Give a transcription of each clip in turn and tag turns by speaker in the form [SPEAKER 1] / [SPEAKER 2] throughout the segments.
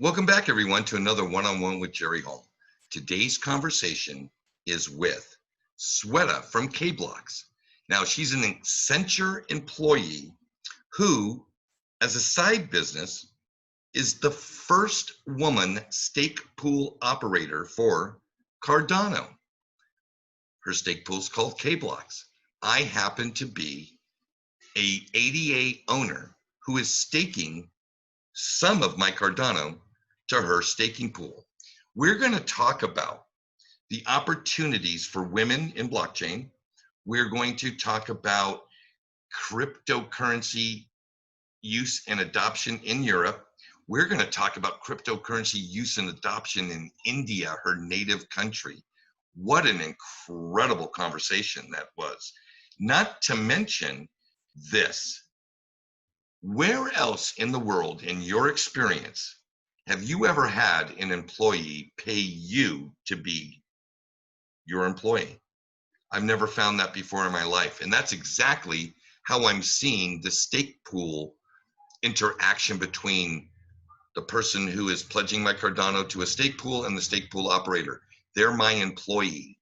[SPEAKER 1] Welcome back, everyone, to another one-on-one with Jerry Hall. Today's conversation is with Shweta from kBlocks. Now, she's an Accenture employee who, as a side business, is the first woman stake pool operator for Cardano. Her stake pool is called kBlocks. I happen to be a 88 owner who is staking some of my Cardano to her staking pool. We're going to talk about the opportunities for women in blockchain. We're going to talk about cryptocurrency use and adoption in Europe. We're going to talk about cryptocurrency use and adoption in India, her native country. What an incredible conversation that was. Not to mention this. Where else in the world, in your experience, have you ever had an employee pay you to be your employee? I've never found that before in my life. And that's exactly how I'm seeing the stake pool interaction between the person who is pledging my Cardano to a stake pool and the stake pool operator. They're my employee.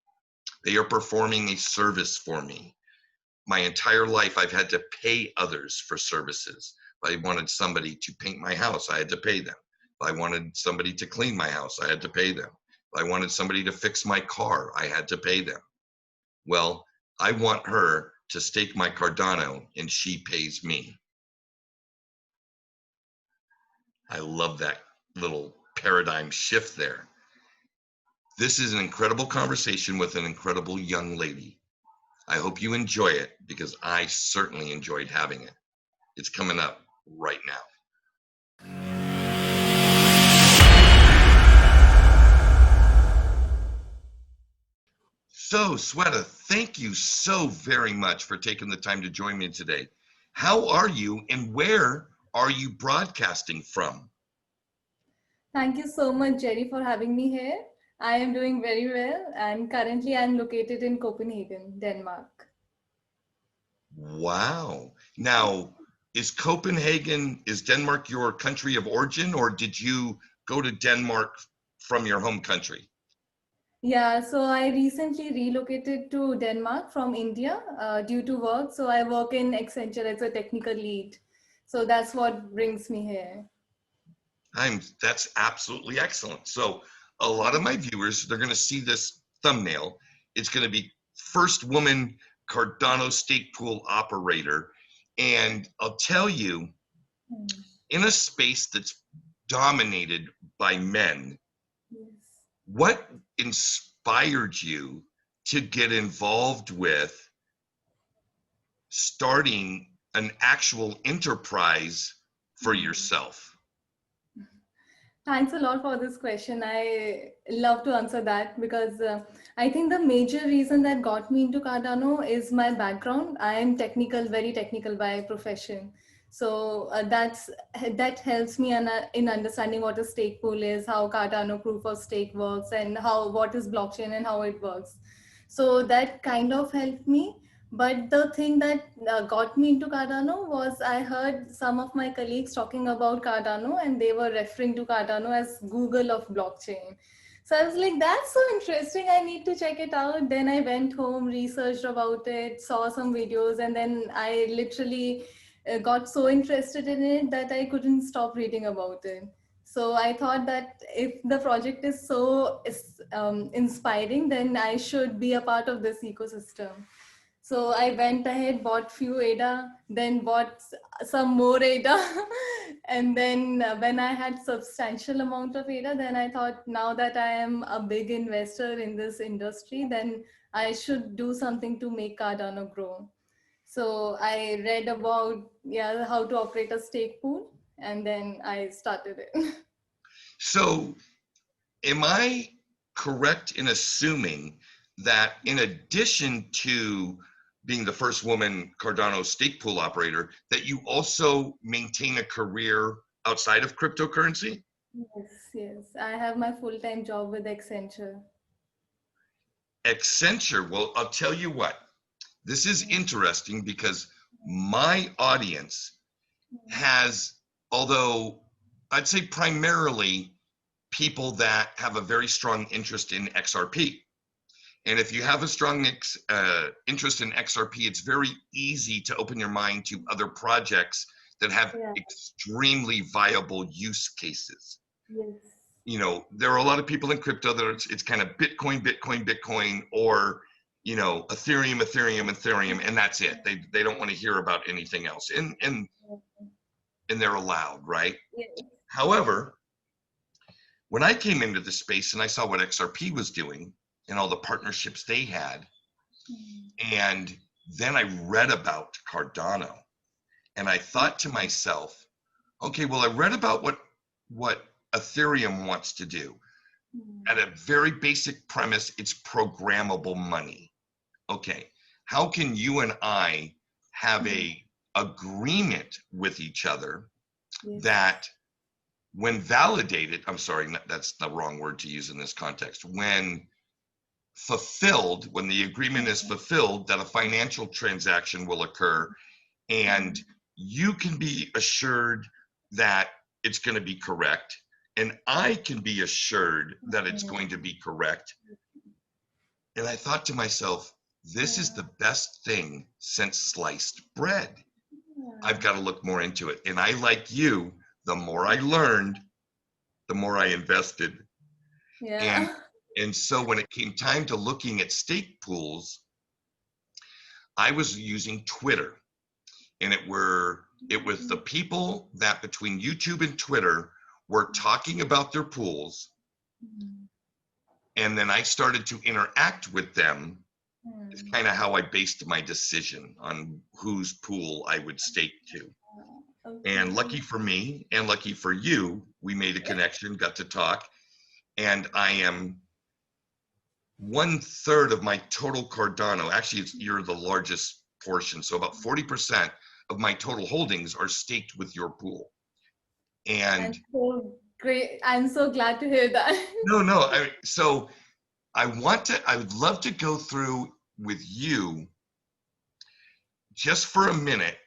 [SPEAKER 1] They are performing a service for me. My entire life, I've had to pay others for services. If I wanted somebody to paint my house, I had to pay them. If I wanted somebody to clean my house, I had to pay them. If I wanted somebody to fix my car, I had to pay them. Well, I want her to stake my Cardano and she pays me. I love that little paradigm shift there. This is an incredible conversation with an incredible young lady. I hope you enjoy it because I certainly enjoyed having it. It's coming up right now. So, Shweta, thank you so very much for taking the time to join me today. How are you and where are you broadcasting from?
[SPEAKER 2] Thank you so much, Jerry, for having me here. I am doing very well, and currently I'm located in Copenhagen, Denmark.
[SPEAKER 1] Wow. Now, is Denmark your country of origin, or did you go to Denmark from your home country?
[SPEAKER 2] Yeah, so I recently relocated to Denmark from India due to work. So I work in Accenture as a technical lead. So that's what brings me here.
[SPEAKER 1] That's absolutely excellent. So a lot of my viewers, they're going to see this thumbnail. It's going to be first woman Cardano stake pool operator. And I'll tell you, in a space that's dominated by men,
[SPEAKER 2] Yes.
[SPEAKER 1] what inspired you to get involved with starting an actual enterprise for yourself?
[SPEAKER 2] Thanks a lot for this question. I love to answer that because I think the major reason that got me into Cardano is my background. I am technical, very technical by profession. So that helps me in understanding what a stake pool is, how Cardano proof of stake works, and what is blockchain and how it works. So that kind of helped me. But the thing that got me into Cardano was I heard some of my colleagues talking about Cardano and they were referring to Cardano as Google of blockchain. So I was like, that's so interesting. I need to check it out. Then I went home, researched about it, saw some videos, and then I literally got so interested in it that I couldn't stop reading about it. So I thought that if the project is so inspiring, then I should be a part of this ecosystem. So I went ahead, bought few ADA, then bought some more ADA. And then when I had substantial amount of ADA, then I thought now that I am a big investor in this industry, then I should do something to make Cardano grow. So I read about how to operate a stake pool, and then I started it.
[SPEAKER 1] So, am I correct in assuming that in addition to being the first woman Cardano stake pool operator, that you also maintain a career outside of cryptocurrency?
[SPEAKER 2] Yes, yes. I have my full-time job with Accenture.
[SPEAKER 1] Accenture, well, I'll tell you what, this is interesting because my audience has, although I'd say primarily people that have a very strong interest in XRP. And if you have a strong interest in XRP, it's very easy to open your mind to other projects that have
[SPEAKER 2] Yeah.
[SPEAKER 1] extremely viable use cases.
[SPEAKER 2] Yes.
[SPEAKER 1] You know, there are a lot of people in crypto that it's kind of Bitcoin, Bitcoin, Bitcoin, or, you know, Ethereum, Ethereum, Ethereum, and that's it. They don't want to hear about anything else. And they're allowed, right?
[SPEAKER 2] Yes.
[SPEAKER 1] However, when I came into the space and I saw what XRP was doing and all the partnerships they had, and then I read about Cardano, and I thought to myself, okay, well, I read about what Ethereum wants to do. At a very basic premise, it's programmable money. Okay, how can you and I have a agreement with each other
[SPEAKER 2] Yes.
[SPEAKER 1] that when validated, I'm sorry, that's the wrong word to use in this context, when fulfilled, when the agreement is fulfilled, that a financial transaction will occur, and you can be assured that it's going to be correct, and I can be assured that it's going to be correct. And I thought to myself, this is the best thing since sliced bread. I've got to look more into it. And I, like you, the more I learned, the more I invested.
[SPEAKER 2] Yeah.
[SPEAKER 1] And so when it came time to looking at stake pools, I was using Twitter. And it was the people that between YouTube and Twitter were talking about their pools. And then I started to interact with them. It's kind of how I based my decision on whose pool I would stake to. And lucky for me and lucky for you, we made a connection, got to talk, and I am 1/3 of my total Cardano. Actually, you're the largest portion. So about 40% of my total holdings are staked with your pool. And
[SPEAKER 2] so great. I'm so glad to hear that.
[SPEAKER 1] no, so I would love to go through with you just for a minute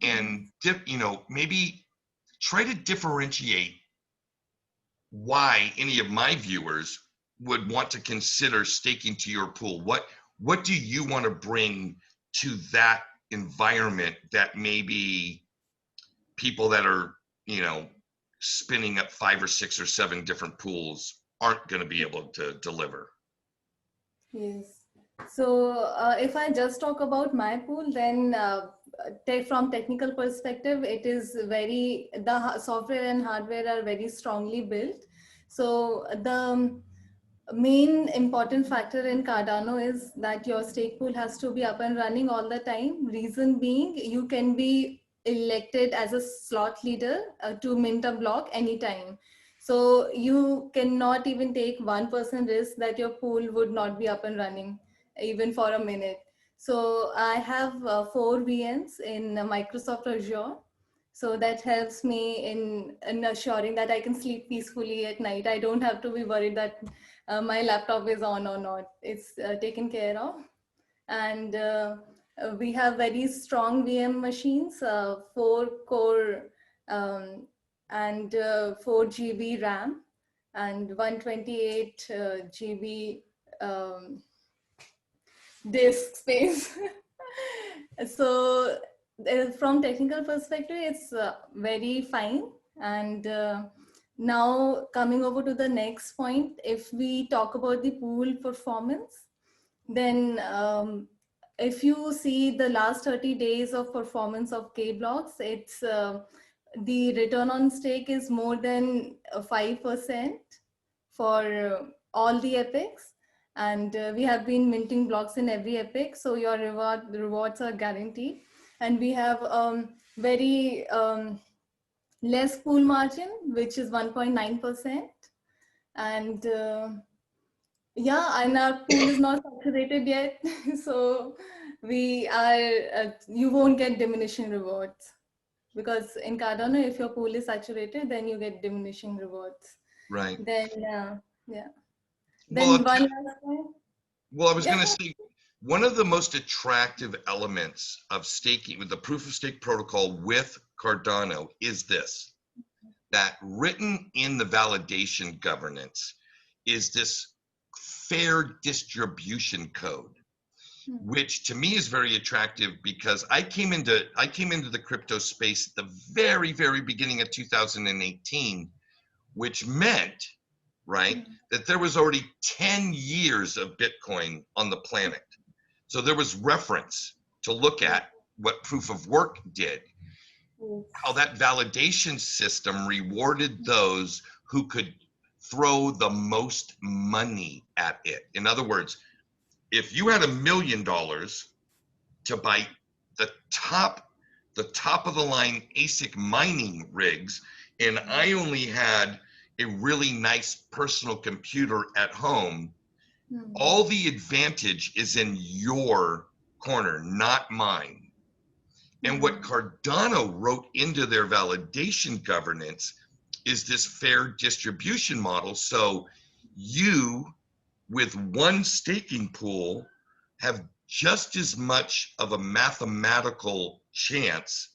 [SPEAKER 1] and maybe try to differentiate why any of my viewers would want to consider staking to your pool. What do you want to bring to that environment that maybe people that are, spinning up 5 or 6 or 7 different pools aren't going to be able to deliver?
[SPEAKER 2] Yes. So if I just talk about my pool, then from technical perspective, it is the software and hardware are very strongly built. So the main important factor in Cardano is that your stake pool has to be up and running all the time. Reason being, you can be elected as a slot leader to mint a block anytime. So you cannot even take 1% risk that your pool would not be up and running even for a minute. So I have 4 VMs in Microsoft Azure. So that helps me in assuring that I can sleep peacefully at night. I don't have to be worried that my laptop is on or not. It's taken care of. And we have very strong VM machines, 4 core and 4 GB RAM and 128 GB disk space. So from technical perspective, it's very fine. And now coming over to the next point, if we talk about the pool performance, then if you see the last 30 days of performance of kBlocks, it's the return on stake is more than 5% for all the epics. And we have been minting blocks in every epic, so your rewards are guaranteed. And we have very less pool margin, which is 1.9%. And yeah, and our pool is not saturated yet. So you won't get diminishing rewards, because in Cardano, if your pool is saturated, then you get diminishing rewards.
[SPEAKER 1] Right.
[SPEAKER 2] Then, yeah.
[SPEAKER 1] Well,
[SPEAKER 2] Then one last point.
[SPEAKER 1] well, I was
[SPEAKER 2] Yeah.
[SPEAKER 1] going to say, one of the most attractive elements of staking with the proof of stake protocol with Cardano is this. that written in the validation governance is this fair distribution code, which to me is very attractive because I came into the crypto space at the very, very beginning of 2018, which meant, right, that there was already 10 years of Bitcoin on the planet. So there was reference to look at what proof of work did, how that validation system rewarded those who could throw the most money at it. In other words, if you had $1 million to buy the top of the line ASIC mining rigs, and I only had a really nice personal computer at home, all the advantage is in your corner, not mine. And what Cardano wrote into their validation governance is this fair distribution model. So you, with one staking pool, have just as much of a mathematical chance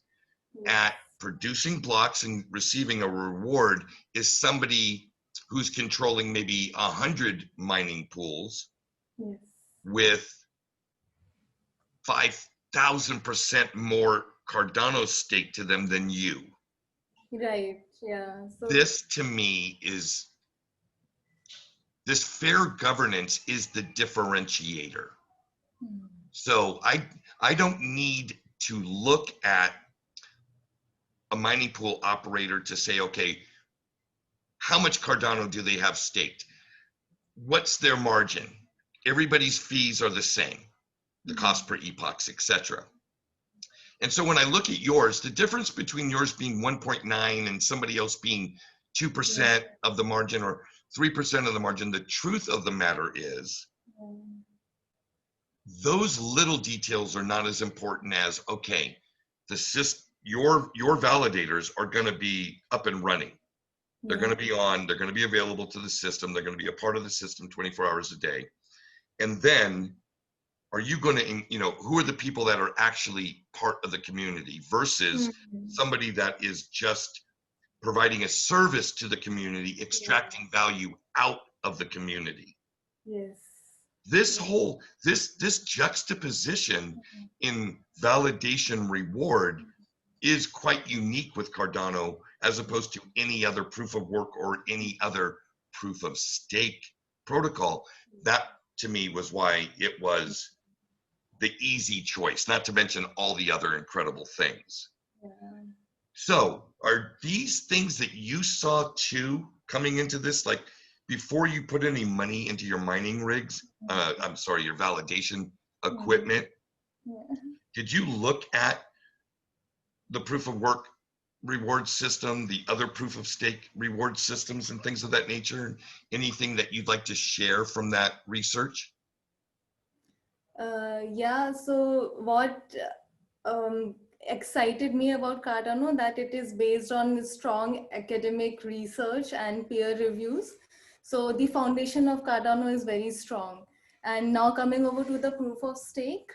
[SPEAKER 1] at producing blocks and receiving a reward as somebody who's controlling maybe 100 mining pools with 5,000% more Cardano stake to them than you.
[SPEAKER 2] Right. Yeah. So
[SPEAKER 1] This to me is, this fair governance is the differentiator. So I don't need to look at a mining pool operator to say, okay, how much Cardano do they have staked? What's their margin? Everybody's fees are the same, the cost per epochs, etc. And so when I look at yours, the difference between yours being 1.9 and somebody else being 2% of the margin or 3% of the margin, the truth of the matter is those little details are not as important as, okay, the system, your validators are going to be up and running. They're going to be on, they're going to be available to the system. They're going to be a part of the system 24 hours a day. And then are you going to, you know, who are the people that are actually part of the community versus somebody that is just providing a service to the community, extracting value out of the community. This whole, this juxtaposition in validation reward is quite unique with Cardano as opposed to any other proof of work or any other proof of stake protocol. That to me was why it was the easy choice, not to mention all the other incredible things. So are these things that you saw too coming into this, like before you put any money into your mining rigs, I'm sorry, your validation equipment, did you look at the proof of work reward system, the other proof of stake reward systems and things of that nature? Anything that you'd like to share from that research?
[SPEAKER 2] Yeah, so what excited me about Cardano, that it is based on strong academic research and peer reviews. So the foundation of Cardano is very strong. And now coming over to the proof of stake,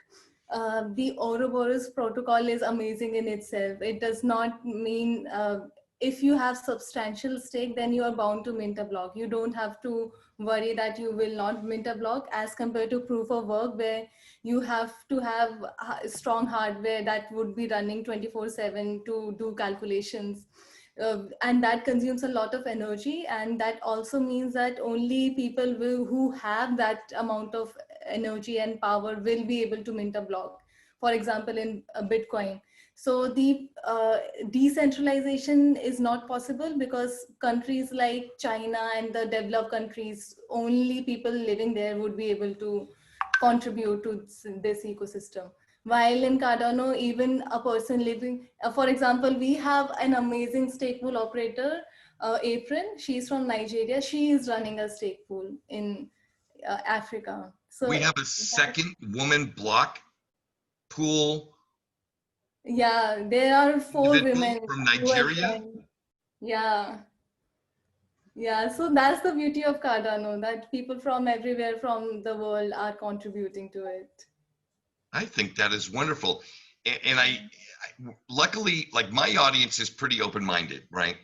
[SPEAKER 2] the Ouroboros protocol is amazing in itself. It does not mean if you have substantial stake, then you are bound to mint a block. You don't have to worry that you will not mint a block, as compared to proof of work, where you have to have strong hardware that would be running 24/7 to do calculations. And that consumes a lot of energy, and that also means that only people who have that amount of energy and power will be able to mint a block, for example in Bitcoin. So the decentralization is not possible because countries like China and the developed countries, only people living there would be able to contribute to this ecosystem. While in Cardano, even a person living, for example, we have an amazing stake pool operator, April. She's from Nigeria. She is running a stake pool in Africa. So
[SPEAKER 1] We have a second woman block pool.
[SPEAKER 2] Yeah, there are 4 women
[SPEAKER 1] from
[SPEAKER 2] who have
[SPEAKER 1] Nigeria.
[SPEAKER 2] joined. Yeah. Yeah, so that's the beauty of Cardano, that people from everywhere from the world are contributing to it.
[SPEAKER 1] I think that is wonderful. And I luckily, like, my audience is pretty open-minded, right?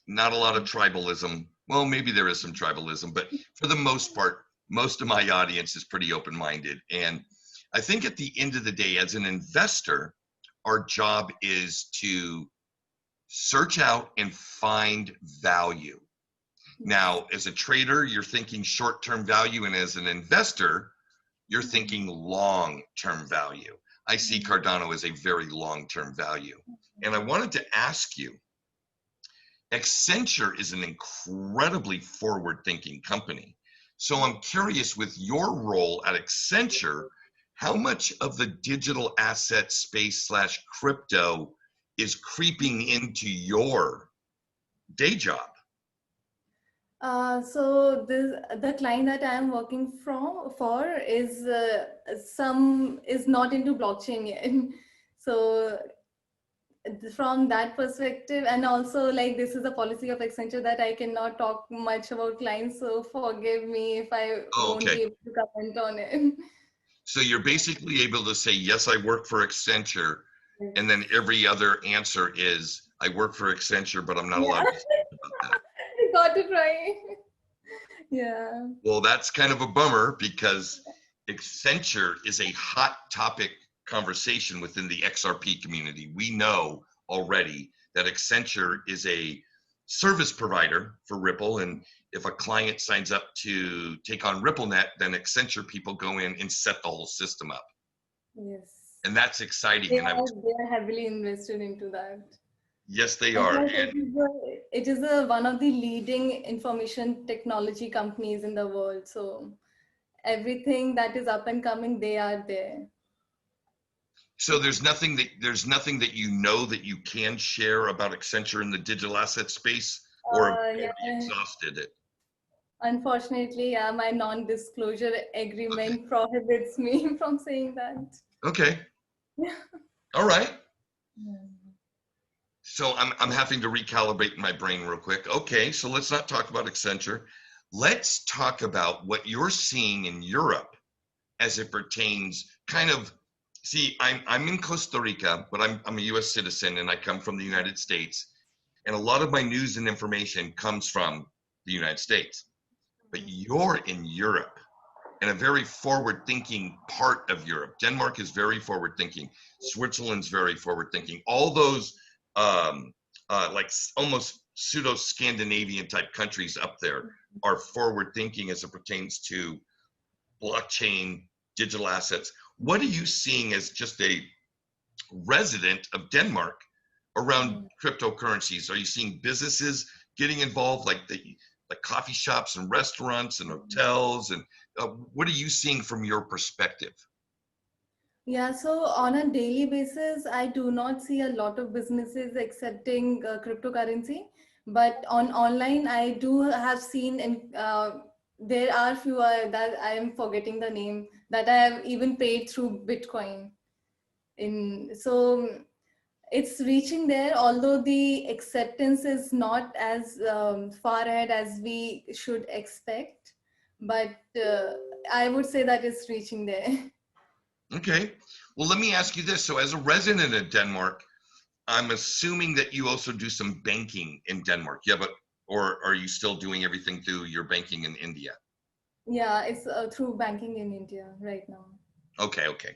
[SPEAKER 1] not a lot of tribalism. Well, maybe there is some tribalism, but for the most part, most of my audience is pretty open-minded. And I think at the end of the day, as an investor, our job is to search out and find value. Now, as a trader, you're thinking short-term value, and as an investor, you're thinking long-term value. I see Cardano as a very long-term value. And I wanted to ask you, Accenture is an incredibly forward-thinking company. So I'm curious, with your role at Accenture, how much of the digital asset space / crypto is creeping into your day job?
[SPEAKER 2] So the client that I am working for is is not into blockchain yet. So from that perspective, and also like this is a policy of Accenture that I cannot talk much about clients. So forgive me if I
[SPEAKER 1] Oh,
[SPEAKER 2] won't
[SPEAKER 1] okay.
[SPEAKER 2] be able to comment on it.
[SPEAKER 1] So you're basically able to say, yes, I work for Accenture. And then every other answer is, I work for Accenture, but I'm not allowed to speak about that.
[SPEAKER 2] I got it right. Yeah.
[SPEAKER 1] Well, that's kind of a bummer because Accenture is a hot topic conversation within the XRP community. We know already that Accenture is a service provider for Ripple. And if a client signs up to take on RippleNet, then Accenture people go in and set the whole system up.
[SPEAKER 2] Yes.
[SPEAKER 1] And that's exciting.
[SPEAKER 2] They
[SPEAKER 1] And I was,
[SPEAKER 2] are heavily invested into that.
[SPEAKER 1] yes, they
[SPEAKER 2] And
[SPEAKER 1] are.
[SPEAKER 2] plus,
[SPEAKER 1] And
[SPEAKER 2] it is one of the leading information technology companies in the world. So everything that is up and coming, they are there.
[SPEAKER 1] so there's nothing that you know that you can share about Accenture in the digital asset space, or have you
[SPEAKER 2] Yeah,
[SPEAKER 1] already exhausted it?
[SPEAKER 2] unfortunately, yeah, my non-disclosure
[SPEAKER 1] Okay.
[SPEAKER 2] agreement prohibits me from saying that.
[SPEAKER 1] Okay. All right.
[SPEAKER 2] Yeah.
[SPEAKER 1] So I'm having to recalibrate my brain real quick. Okay, so let's not talk about Accenture. Let's talk about what you're seeing in Europe as it pertains kind of. See, I'm in Costa Rica, but I'm a US citizen and I come from the United States. And a lot of my news and information comes from the United States. But you're in Europe, and a very forward thinking part of Europe. Denmark is very forward thinking. Switzerland's very forward thinking. All those like almost pseudo Scandinavian type countries up there are forward thinking as it pertains to blockchain, digital assets. What are you seeing as just a resident of Denmark around cryptocurrencies? Are you seeing businesses getting involved, like coffee shops and restaurants and hotels? And what are you seeing from your perspective?
[SPEAKER 2] Yeah, so on a daily basis, I do not see a lot of businesses accepting cryptocurrency, but on online, I do have seen, and there are few that I am forgetting the name, that I have even paid through Bitcoin. So it's reaching there, although the acceptance is not as far ahead as we should expect, but I would say that it's reaching there.
[SPEAKER 1] Okay. Well, let me ask you this. So, as a resident of Denmark, I'm assuming that you also do some banking in Denmark. Yeah, but or are you still doing everything through your banking in India?
[SPEAKER 2] Yeah, it's through banking in India right now.
[SPEAKER 1] Okay, okay.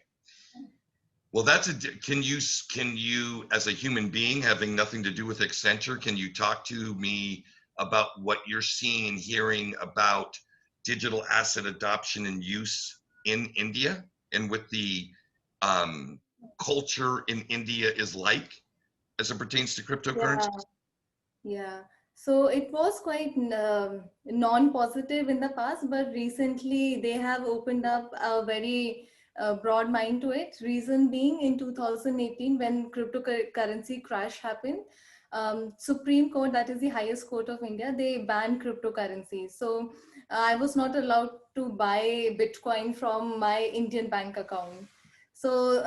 [SPEAKER 1] Well, that's can you as a human being having nothing to do with Accenture, can you talk to me about what you're seeing and hearing about digital asset adoption and use in India, and what the um, culture in India is like as it pertains to
[SPEAKER 2] Yeah,
[SPEAKER 1] cryptocurrencies?
[SPEAKER 2] yeah. So it was quite non-positive in the past, but recently they have opened up a very broad mind to it. Reason being, in 2018, when cryptocurrency crash happened, Supreme Court, that is the highest court of India, they banned cryptocurrency. So I was not allowed to buy Bitcoin from my Indian bank account. So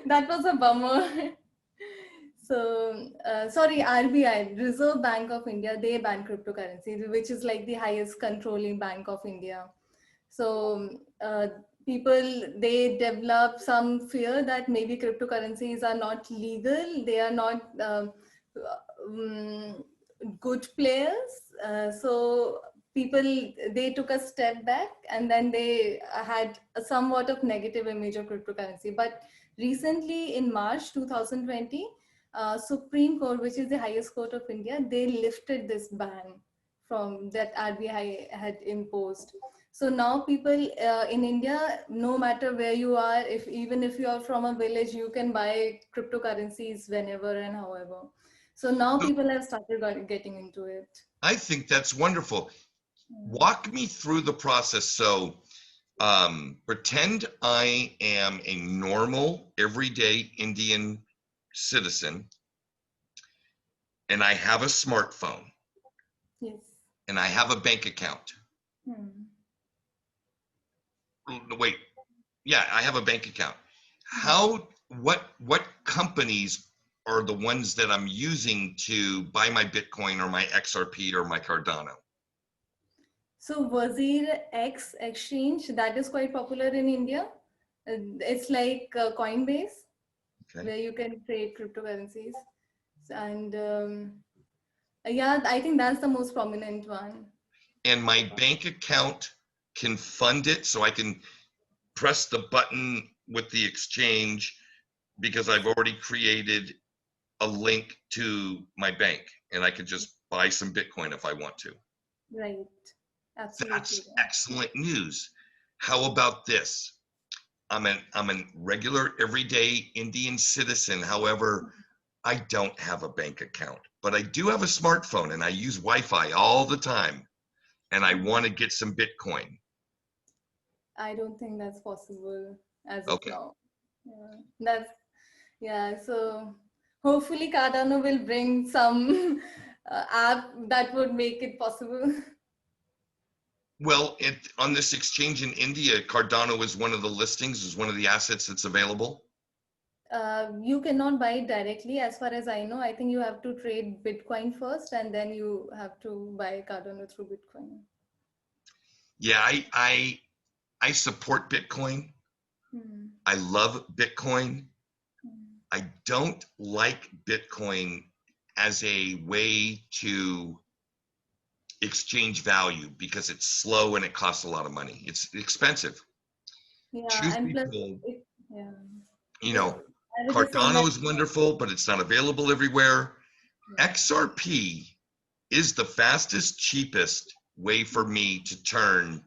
[SPEAKER 2] that was a bummer. So, sorry, RBI, Reserve Bank of India, they ban cryptocurrency, which is like the highest controlling bank of India. So, people, they develop some fear that maybe cryptocurrencies are not legal. They are not, good players. So people, they took a step back and then they had a somewhat of negative image of cryptocurrency. But recently in March 2020, Supreme Court, which is the highest court of India, they lifted this ban from that RBI had imposed. So now people in India, no matter where you are, if even if you are from a village, you can buy cryptocurrencies whenever and however. So now
[SPEAKER 1] So
[SPEAKER 2] people have started getting into it.
[SPEAKER 1] I think that's wonderful.
[SPEAKER 2] Mm.
[SPEAKER 1] Walk me through the process. So pretend I am a normal, everyday Indian citizen, and I have a smartphone,
[SPEAKER 2] Yes.
[SPEAKER 1] and I have a bank account.
[SPEAKER 2] Hmm.
[SPEAKER 1] Wait, yeah, I have a bank account.
[SPEAKER 2] Hmm.
[SPEAKER 1] What companies are the ones that I'm using to buy my Bitcoin or my XRP or my Cardano?
[SPEAKER 2] So Wazir X exchange, that is quite popular in India. It's like Coinbase,
[SPEAKER 1] Okay.
[SPEAKER 2] where you can trade cryptocurrencies. And yeah, I think that's the most prominent one
[SPEAKER 1] And
[SPEAKER 2] so
[SPEAKER 1] my
[SPEAKER 2] far.
[SPEAKER 1] bank account can fund it, so I can press the button with the exchange because I've already created a link to my bank, and I could just buy some Bitcoin if I want to.
[SPEAKER 2] Right. Absolutely.
[SPEAKER 1] That's excellent news. How about this? I'm a regular everyday Indian citizen. However, I don't have a bank account, but I do have a smartphone and I use Wi-Fi all the time, and I
[SPEAKER 2] Hmm.
[SPEAKER 1] want to get some Bitcoin.
[SPEAKER 2] I don't think that's possible as of
[SPEAKER 1] Okay.
[SPEAKER 2] now. Yeah. That's yeah. So hopefully Cardano will bring some app that would make it possible.
[SPEAKER 1] Well, on this exchange in India, Cardano is one of the listings, is one of the assets that's available.
[SPEAKER 2] You cannot buy it directly, as far as I know. I think you have to trade Bitcoin first, and then you have to buy Cardano through Bitcoin.
[SPEAKER 1] Yeah, I support Bitcoin.
[SPEAKER 2] Hmm.
[SPEAKER 1] I love Bitcoin.
[SPEAKER 2] Hmm.
[SPEAKER 1] I don't like Bitcoin as a way to exchange value because it's slow and it costs a lot of money. It's expensive.
[SPEAKER 2] Yeah,
[SPEAKER 1] Truth
[SPEAKER 2] and
[SPEAKER 1] be
[SPEAKER 2] plus,
[SPEAKER 1] told,
[SPEAKER 2] it, yeah,
[SPEAKER 1] you
[SPEAKER 2] it,
[SPEAKER 1] know,
[SPEAKER 2] I was just saying
[SPEAKER 1] Cardano
[SPEAKER 2] that.
[SPEAKER 1] is wonderful, but it's not available everywhere.
[SPEAKER 2] Yeah.
[SPEAKER 1] XRP is the fastest, cheapest way for me to turn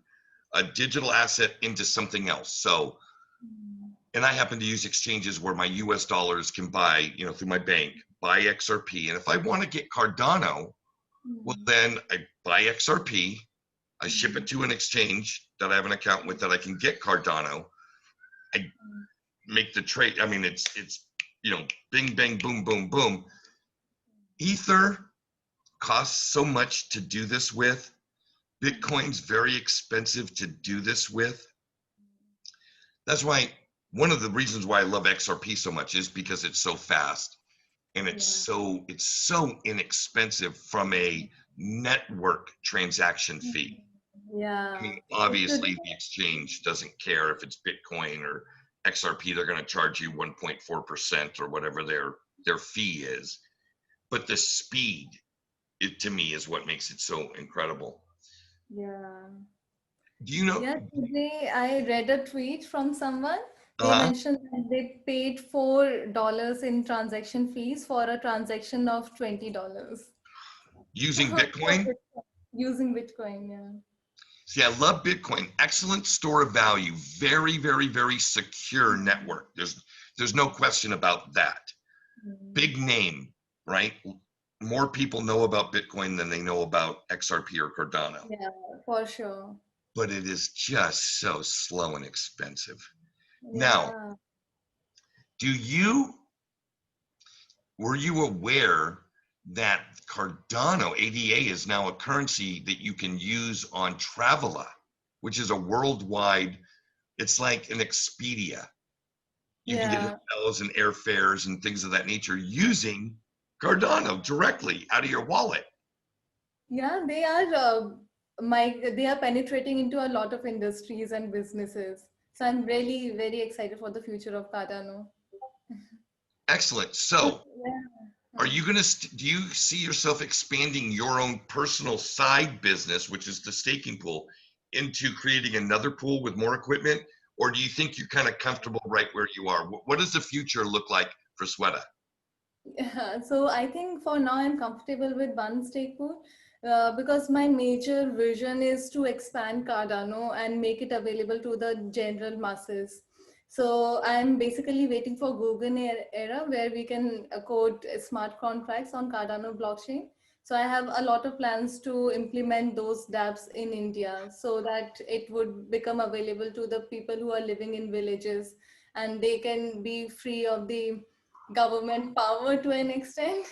[SPEAKER 1] a digital asset into something else. So,
[SPEAKER 2] Hmm.
[SPEAKER 1] and I happen to use exchanges where my US dollars can buy, through my bank, buy XRP. And if I want to get Cardano, well,
[SPEAKER 2] Hmm.
[SPEAKER 1] then I buy XRP, I ship
[SPEAKER 2] Hmm.
[SPEAKER 1] it to an exchange that I have an account with that I can get Cardano. I make the trade. I mean, it's bing, bang, boom, boom, boom. Ether costs so much to do this with. Bitcoin's very expensive to do this with. That's why one of the reasons why I love XRP so much is because it's so fast and it's
[SPEAKER 2] Yeah.
[SPEAKER 1] so inexpensive from a network transaction fee. I
[SPEAKER 2] Yeah.
[SPEAKER 1] mean,
[SPEAKER 2] It should.
[SPEAKER 1] obviously the exchange doesn't care if it's Bitcoin or XRP, they're going to charge you 1.4% or whatever their fee is. But the speed, to me, is what makes it so incredible.
[SPEAKER 2] Yeah.
[SPEAKER 1] Do you know?
[SPEAKER 2] Yeah, today I read a tweet from someone. They
[SPEAKER 1] Uh,
[SPEAKER 2] mentioned that they paid $4 in transaction fees for a transaction of $20
[SPEAKER 1] using
[SPEAKER 2] for
[SPEAKER 1] Bitcoin?
[SPEAKER 2] Bitcoin, using Bitcoin. Yeah.
[SPEAKER 1] See, I love Bitcoin. Excellent store of value. Very, very, very secure
[SPEAKER 2] Mm.
[SPEAKER 1] network. There's no question about that.
[SPEAKER 2] Mm.
[SPEAKER 1] Big name, right? More people know about Bitcoin than they know about XRP or Cardano.
[SPEAKER 2] Yeah, for sure.
[SPEAKER 1] But it is just so slow and expensive. Now,
[SPEAKER 2] Yeah.
[SPEAKER 1] do you were you aware that Cardano ADA is now a currency that you can use on Travela, which is a worldwide, it's like an Expedia. You can get
[SPEAKER 2] Yeah.
[SPEAKER 1] hotels and airfares and things of that nature using Cardano directly out of your wallet.
[SPEAKER 2] Yeah, they are penetrating into a lot of industries and businesses. So I'm really very excited for the future of Cardano.
[SPEAKER 1] Excellent.
[SPEAKER 2] So,
[SPEAKER 1] So,
[SPEAKER 2] yeah.
[SPEAKER 1] Are you going to, do you see yourself expanding your own personal side business, which is the staking pool, into creating another pool with more equipment? Or do you think you're kind of comfortable right where you are? What does the future look like for Shweta?
[SPEAKER 2] Yeah, so I think for now I'm comfortable with one stake pool because my major vision is to expand Cardano and make it available to the general masses. So I'm basically waiting for Google era where we can code smart contracts on Cardano blockchain. So I have a lot of plans to implement those dApps in India so that it would become available to the people who are living in villages and they can be free of the government power to an extent.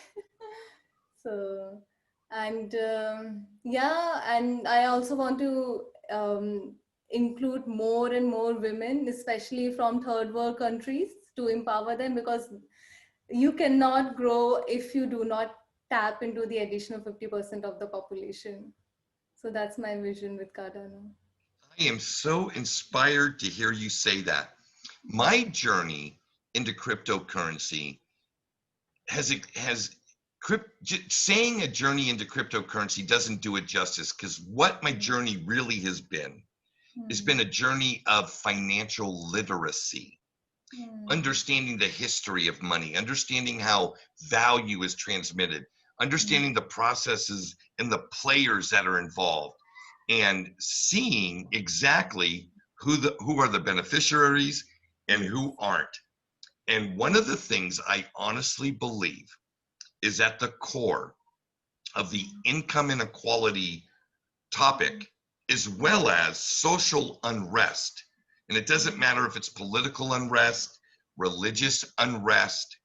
[SPEAKER 2] So, and yeah, and I also want to include more and more women, especially from third world countries, to empower them because you cannot grow if you do not tap into the additional 50% of the population. So that's my vision with Cardano.
[SPEAKER 1] I am so inspired to hear you say that. My journey into cryptocurrency has saying a journey into cryptocurrency doesn't do it justice, because what my journey really has been, it's been a journey of financial literacy, understanding the history of money, understanding how value is transmitted, understanding the processes and the players that are involved, and seeing exactly who are the beneficiaries and who aren't. And one of the things I honestly believe is at the core of the income inequality topic, as well as social unrest. And it doesn't matter if it's political unrest, religious unrest.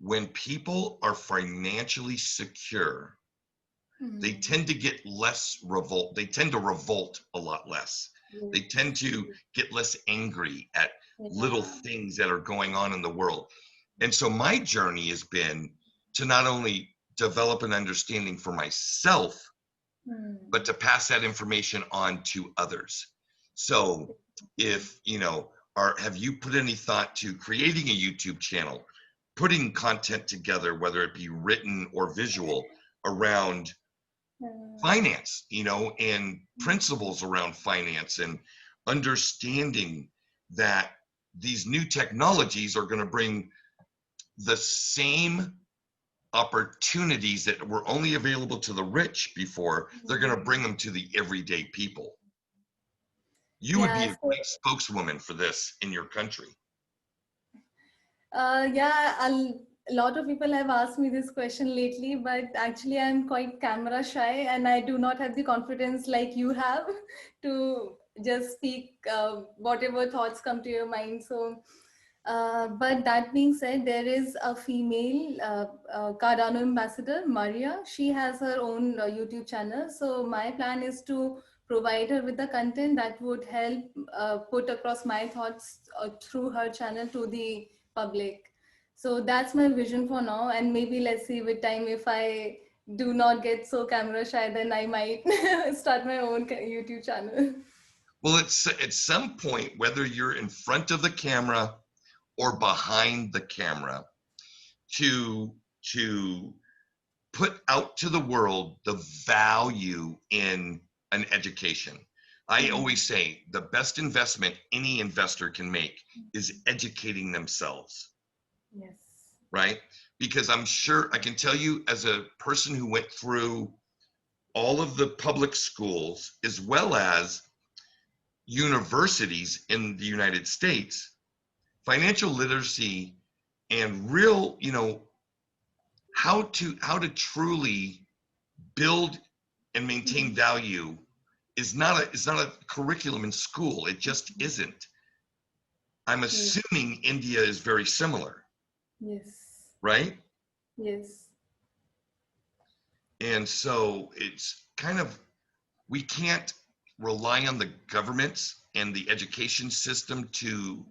[SPEAKER 1] When people are financially secure, they tend to get less revolt. They tend to revolt a lot less. They tend to get less angry at little things that are going on in the world. And so my journey has been to not only develop an understanding for myself, but to pass that information on to others. So if, have you put any thought to creating a YouTube channel, putting content together, whether it be written or visual, around finance, and principles around finance, and understanding that these new technologies are going to bring the same opportunities that were only available to the rich before, they're going to bring them to the everyday people. You would be
[SPEAKER 2] Yeah,
[SPEAKER 1] a
[SPEAKER 2] so
[SPEAKER 1] great spokeswoman for this in your country.
[SPEAKER 2] Yeah, a lot of people have asked me this question lately, but actually I'm quite camera shy and I do not have the confidence like you have to just speak whatever thoughts come to your mind. So, but that being said, there is a female Cardano ambassador, Maria. She has her own YouTube channel. So my plan is to provide her with the content that would help put across my thoughts through her channel to the public. So that's my vision for now. And maybe let's see with time, if I do not get so camera shy, then I might start my own YouTube channel.
[SPEAKER 1] Well, it's at some point, whether you're in front of the camera or behind the camera, to put out to the world the value in an education. I always say the best investment any investor can make is educating themselves.
[SPEAKER 2] Yes.
[SPEAKER 1] Right? Because I'm sure, I can tell you, as a person who went through all of the public schools as well as universities in the United States, financial literacy and real, how to truly build and maintain value is not a curriculum in school. It just isn't. I'm
[SPEAKER 2] Yes.
[SPEAKER 1] assuming India is very similar,
[SPEAKER 2] Yes.
[SPEAKER 1] right?
[SPEAKER 2] Yes.
[SPEAKER 1] And so it's kind of, we can't rely on the governments and the education system to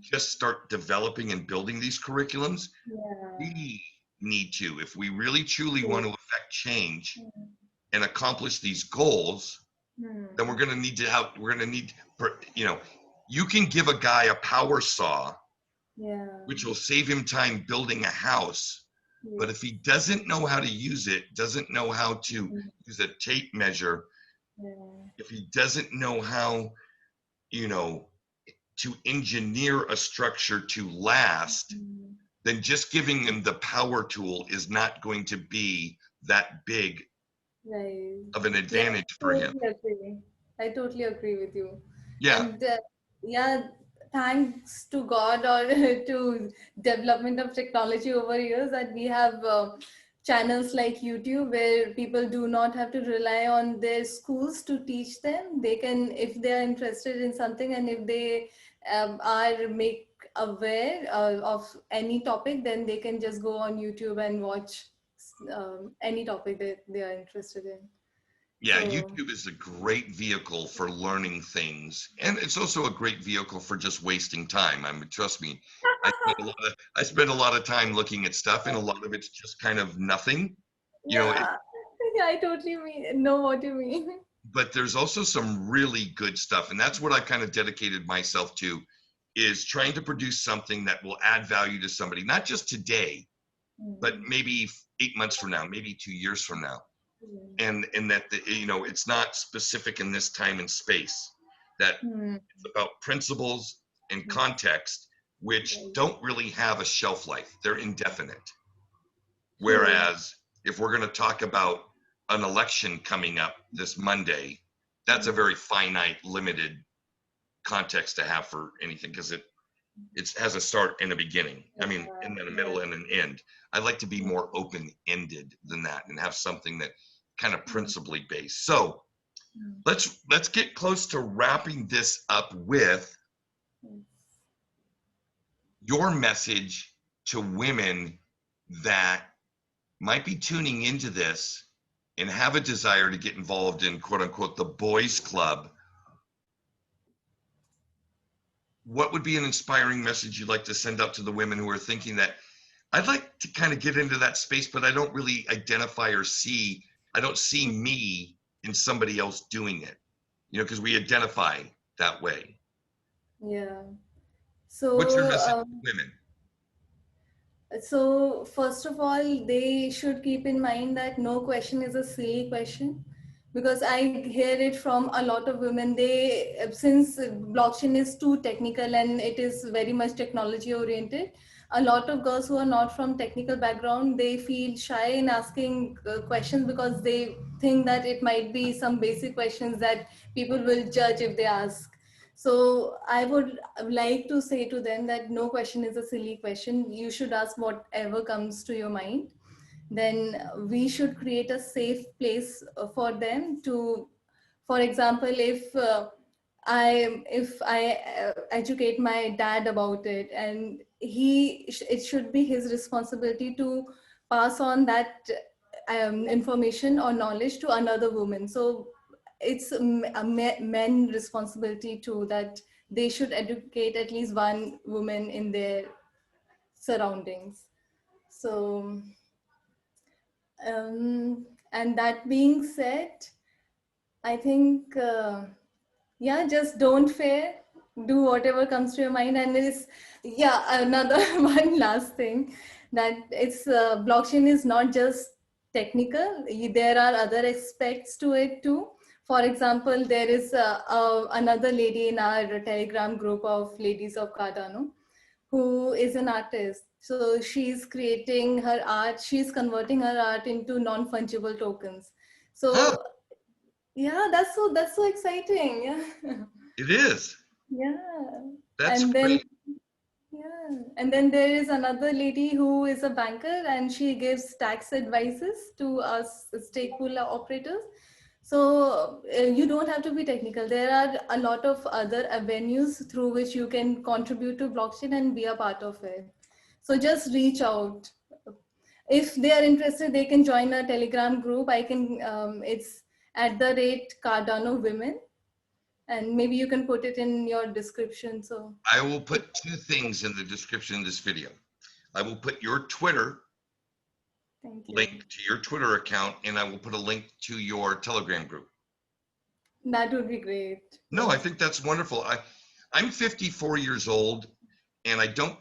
[SPEAKER 1] just start developing and building these curriculums.
[SPEAKER 2] Yeah.
[SPEAKER 1] We need to, if we really truly want to affect change and accomplish these goals, then we're going to need to have, you can give a guy a power saw,
[SPEAKER 2] Yeah.
[SPEAKER 1] which will save him time building a house, But if
[SPEAKER 2] Yes.
[SPEAKER 1] he doesn't know how to use it, doesn't know how to
[SPEAKER 2] Mm.
[SPEAKER 1] use a tape measure,
[SPEAKER 2] Yeah.
[SPEAKER 1] if he doesn't know how, you know, to engineer a structure to last,
[SPEAKER 2] Mm.
[SPEAKER 1] then just giving him the power tool is not going to be that big
[SPEAKER 2] Right.
[SPEAKER 1] of an
[SPEAKER 2] Yeah,
[SPEAKER 1] advantage for him.
[SPEAKER 2] totally agree. I totally agree with you.
[SPEAKER 1] Yeah,
[SPEAKER 2] And yeah, thanks to God or to development of technology over years that we have channels like YouTube where people do not have to rely on their schools to teach them. They can, if they are interested in something and if they are make aware of any topic, then they can just go on YouTube and watch any topic that they are interested in.
[SPEAKER 1] yeah,
[SPEAKER 2] So
[SPEAKER 1] YouTube is a great vehicle for learning things, and it's also a great vehicle for just wasting time. I mean, trust me, I spend a lot of time looking at stuff, and a lot of it's just kind of nothing. You know,
[SPEAKER 2] yeah, yeah, I totally know what you mean.
[SPEAKER 1] but there's also some really good stuff, and that's what I kind of dedicated myself to, is trying to produce something that will add value to somebody, not just today, but
[SPEAKER 2] Mm.
[SPEAKER 1] maybe 8 months from now, maybe 2 years from now.
[SPEAKER 2] Mm.
[SPEAKER 1] And that it's not specific in this time and space, that
[SPEAKER 2] Mm.
[SPEAKER 1] it's about principles and
[SPEAKER 2] Mm.
[SPEAKER 1] context which
[SPEAKER 2] Right.
[SPEAKER 1] don't really have a shelf life. They're indefinite.
[SPEAKER 2] True.
[SPEAKER 1] Whereas if we're going to talk about an election coming up this Monday, that's a
[SPEAKER 2] Mm.
[SPEAKER 1] very finite, limited context to have for anything, because it has a start and a beginning. I mean,
[SPEAKER 2] Yeah,
[SPEAKER 1] and then a
[SPEAKER 2] yeah.
[SPEAKER 1] middle and an end. I like to be more open-ended than that and have something that kind of
[SPEAKER 2] Mm.
[SPEAKER 1] principally based. So
[SPEAKER 2] Mm.
[SPEAKER 1] let's get close to wrapping this up with
[SPEAKER 2] Mm.
[SPEAKER 1] your message to women that might be tuning into this and have a desire to get involved in quote unquote the boys club. What would be an inspiring message you'd like to send out to the women who are thinking that I'd like to kind of get into that space, but I don't really identify or see, I don't see me in somebody else doing it, because we identify that way.
[SPEAKER 2] Yeah.
[SPEAKER 1] What's your
[SPEAKER 2] So,
[SPEAKER 1] message to women?
[SPEAKER 2] so first of all, they should keep in mind that no question is a silly question, because I hear it from a lot of women. They, since blockchain is too technical and it is very much technology oriented, a lot of girls who are not from technical background, they feel shy in asking questions because they think that it might be some basic questions that people will judge if they ask. So I would like to say to them that no question is a silly question. You should ask whatever comes to your mind. Then we should create a safe place for them to, for example, if I educate my dad about it, and it should be his responsibility to pass on that information or knowledge to another woman. So it's men responsibility too, that they should educate at least one woman in their surroundings. So and that being said, I think yeah, just don't fear, do whatever comes to your mind. And is, yeah, another one last thing, that it's blockchain is not just technical. There are other aspects to it too. For example, there is another lady in our Telegram group of ladies of Cardano who is an artist. So she's creating her art, she's converting her art into non-fungible tokens.
[SPEAKER 1] Huh,
[SPEAKER 2] So yeah, that's so exciting. Yeah.
[SPEAKER 1] it is.
[SPEAKER 2] Yeah.
[SPEAKER 1] That's
[SPEAKER 2] And then
[SPEAKER 1] great.
[SPEAKER 2] yeah. And then there is another lady who is a banker and she gives tax advices to us stake pool operators. So you don't have to be technical. There are a lot of other avenues through which you can contribute to blockchain and be a part of it. So just reach out. If they are interested, they can join a Telegram group. It's @Cardano Women, and maybe you can put it in your description. So
[SPEAKER 1] I will put two things in the description of this video. I will put your Twitter
[SPEAKER 2] thank
[SPEAKER 1] link
[SPEAKER 2] you.
[SPEAKER 1] to your Twitter account, and I will put a link to your Telegram group.
[SPEAKER 2] That would be great.
[SPEAKER 1] No, I
[SPEAKER 2] Yes.
[SPEAKER 1] think that's wonderful. I'm 54 years old, and I don't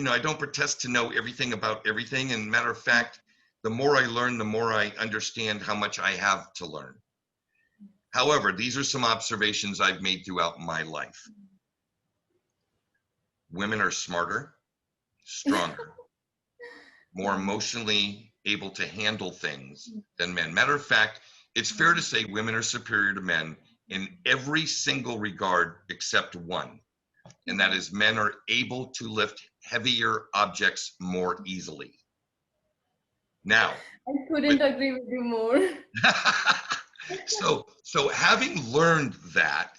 [SPEAKER 1] I don't pretend to know everything about everything. And matter of fact, the more I learn, the more I understand how much I have to learn. However, these are some observations I've made throughout my life. Women are smarter, stronger, more emotionally able to handle things than men. Matter of fact, it's fair to say women are superior to men in every single regard except one, and that is men are able to lift heavier objects more easily. Now,
[SPEAKER 2] I couldn't agree with you more.
[SPEAKER 1] so having learned that,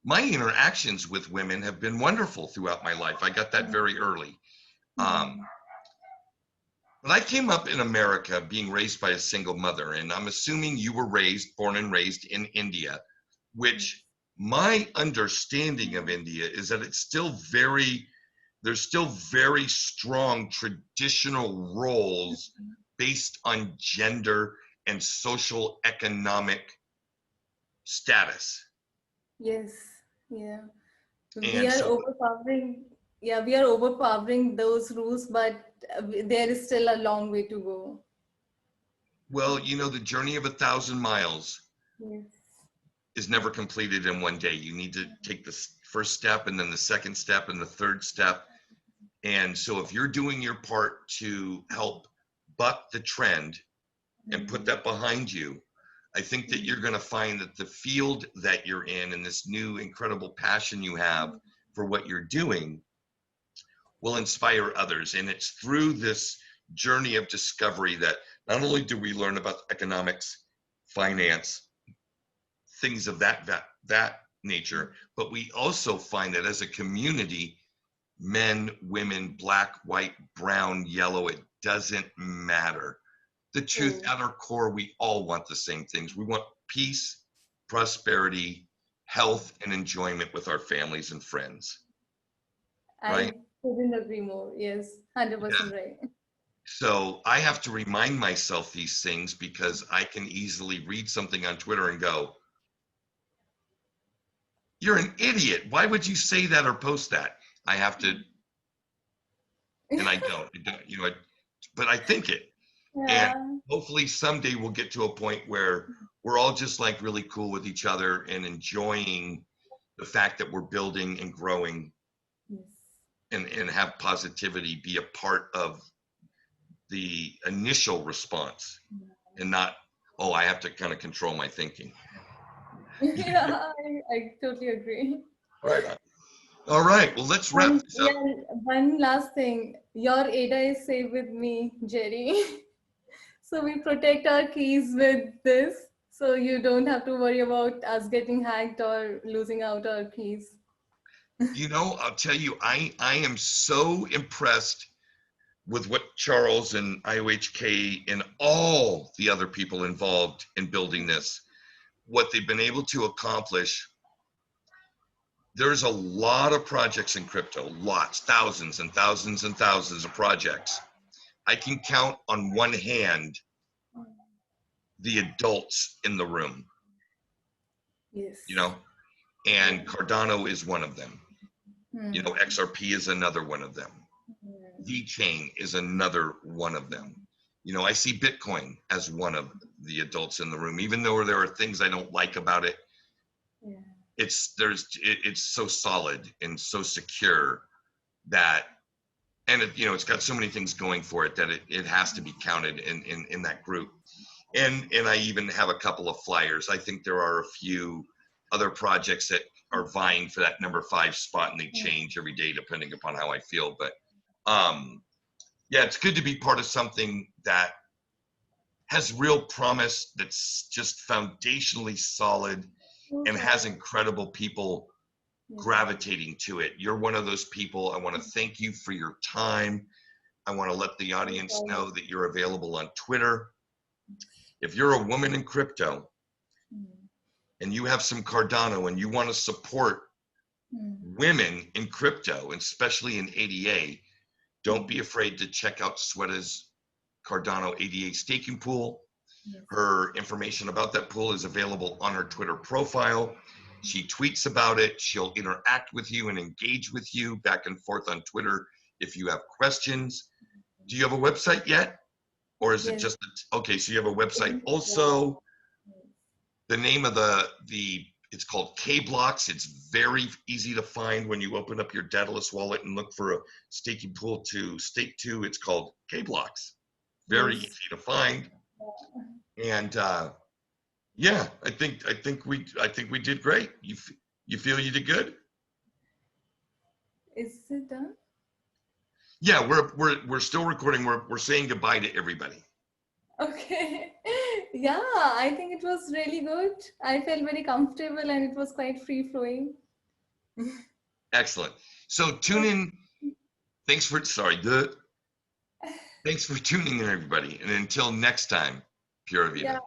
[SPEAKER 1] my interactions with women have been wonderful throughout my life. I got that very early. But I came up in America being raised by a single mother, and I'm assuming you were born and raised in India, which my understanding of India is that there's still very strong traditional roles based on gender and social economic status.
[SPEAKER 2] Yes, yeah. We
[SPEAKER 1] And
[SPEAKER 2] are
[SPEAKER 1] so,
[SPEAKER 2] overpowering, yeah, we are overpowering those rules, but there is still a long way to go.
[SPEAKER 1] well, the journey of 1,000 miles
[SPEAKER 2] Yes.
[SPEAKER 1] is never completed in one day. You need to take the first step and then the second step and the third step. And so if you're doing your part to help buck the trend and put that behind you, I think that you're going to find that the field that you're in and this new incredible passion you have for what you're doing will inspire others. And it's through this journey of discovery that not only do we learn about economics, finance, things of that nature, but we also find that as a community, men, women, black, white, brown, yellow, it doesn't matter. The truth at our core, we all want the same things. We want peace, prosperity, health, and enjoyment with our families and friends. Right?
[SPEAKER 2] I couldn't agree more. Yes, 100%
[SPEAKER 1] Yeah.
[SPEAKER 2] right.
[SPEAKER 1] So I have to remind myself these things because I can easily read something on Twitter and go, "You're an idiot. Why would you say that or post that?" I have to, and I don't, but I think it. And
[SPEAKER 2] Yeah.
[SPEAKER 1] hopefully someday we'll get to a point where we're all just like really cool with each other and enjoying the fact that we're building and growing
[SPEAKER 2] Yes.
[SPEAKER 1] and have positivity be a part of the initial response and not, oh, I have to kind of control my thinking.
[SPEAKER 2] Yeah, I totally agree.
[SPEAKER 1] Right on. All right, well, let's wrap
[SPEAKER 2] And
[SPEAKER 1] this
[SPEAKER 2] yeah,
[SPEAKER 1] up.
[SPEAKER 2] one last thing. Your ADA is safe with me, Jerry. So we protect our keys with this. So you don't have to worry about us getting hacked or losing out our keys.
[SPEAKER 1] I'll tell you, I am so impressed with what Charles and IOHK and all the other people involved in building this, what they've been able to accomplish. There's a lot of projects in crypto, lots, thousands and thousands and thousands of projects. I can count on one hand the adults in the room,
[SPEAKER 2] Yes.
[SPEAKER 1] and Cardano is one of them.
[SPEAKER 2] Hmm.
[SPEAKER 1] XRP is another one of them. VeChain is another one of them. I see Bitcoin as one of the adults in the room, even though there are things I don't like about it.
[SPEAKER 2] Yeah.
[SPEAKER 1] It's so solid and so secure that, and it's got so many things going for it that it has to be counted in that group. And I even have a couple of flyers. I think there are a few other projects that are vying for that number 5 spot, and they change every day depending upon how I feel. But yeah, it's good to be part of something that has real promise, that's just foundationally solid and has incredible people gravitating to it. You're one of those people. I want to thank you for your time. I want to let the audience know that you're available on Twitter. If you're a woman in crypto and you have some Cardano and you want to support women in crypto, especially in ADA, don't be afraid to check out Shweta's Cardano ADA staking pool. Her information about that pool is available on her Twitter profile. She tweets about it. She'll interact with you and engage with you back and forth on Twitter if you have questions. Do you have a website yet? Or is it
[SPEAKER 2] Yes.
[SPEAKER 1] just, okay, so you have a website.
[SPEAKER 2] Yeah.
[SPEAKER 1] Also, the name of it's called kBlocks. It's very easy to find when you open up your Daedalus wallet and look for a staking pool to stake to. It's called kBlocks. Very
[SPEAKER 2] Yes.
[SPEAKER 1] easy to find. And yeah, I think we did great. You feel you did good?
[SPEAKER 2] Is it done?
[SPEAKER 1] Yeah, we're still recording. We're saying goodbye to everybody.
[SPEAKER 2] Okay. Yeah, I think it was really good. I felt very comfortable and it was quite free flowing.
[SPEAKER 1] Excellent. So tune in. Thanks for tuning in, everybody. And until next time, Pura Vida.
[SPEAKER 2] Yeah.